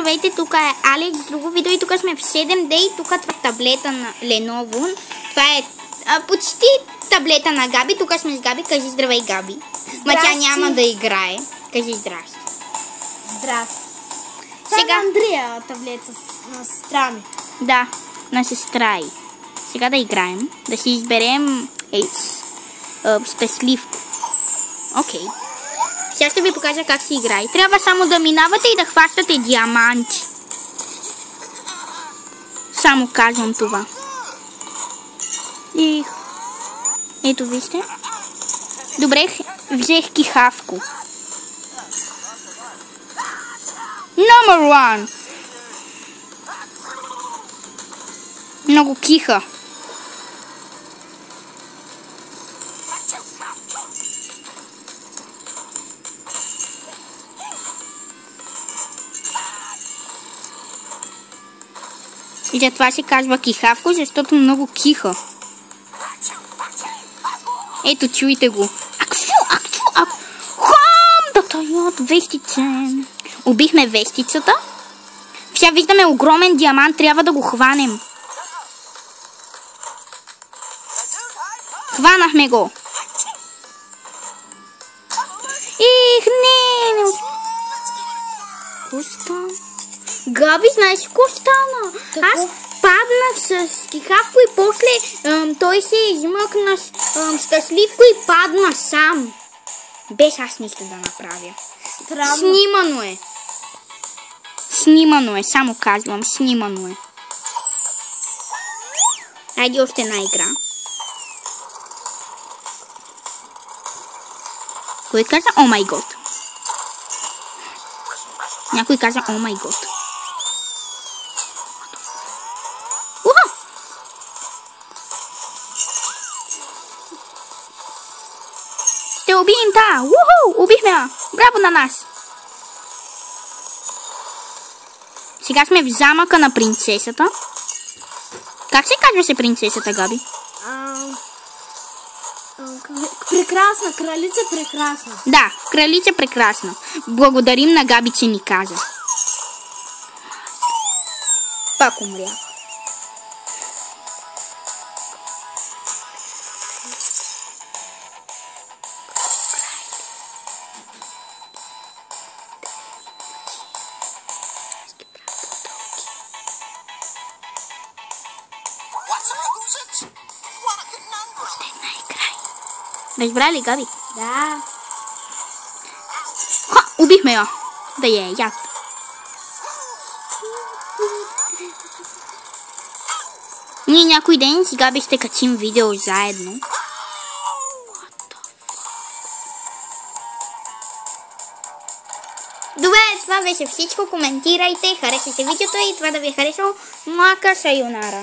Здравейте, тук е Алекс, друго видео и тук сме в 7D и тук това таблета на Lenovo. Това е почти таблета на Габи. Тук сме с Габи. Кажи здравей, Габи. Ма тя няма да играе. Кажи здрасти. Здрасти. Сега Андрея таблета на сестра ми. Да, на сестра й. Сега да играем. Да си изберем щастлив. Окей. Сега ще ви покажа как се играе. Трябва само да минавате и да хващате диаманти. Само казвам това. И ето вижте. Добре, взех кихавко. Номер 1. Много киха. И затова се казва кихавко, защото много киха. Ето, чуйте го. Хом! Да таят вестице. Убихме вестицата. Сега виждаме огромен диамант, трябва да го хванем. Хванахме го. Их, не успя. Габи, знаеш какво стана? Аз паднах с кихавко и после той се измъкна щастливко и падна сам. Без аз нищо да направя. Странно. Снимано е. Снимано е, само казвам, снимано е. Айде още една игра. Кой каза о май гот? Някой каза о май гот. Ще убием та! Уху! Убихме я! Браво на нас! Сега сме в замъка на принцесата. Как се казва се принцесата, Габи? Прекрасна, кралица прекрасна. Да, кралица прекрасна. Благодарим на Габи, че ни каза. Пак умря. Разбра ли, Габи? Да. Ха! Убихме я! Да я яд. Ние някой ден с Габи ще качим видео заедно. Добре, това беше всичко. Коментирайте, харесайте видеото и това да ви е харесало. Мака сайонара!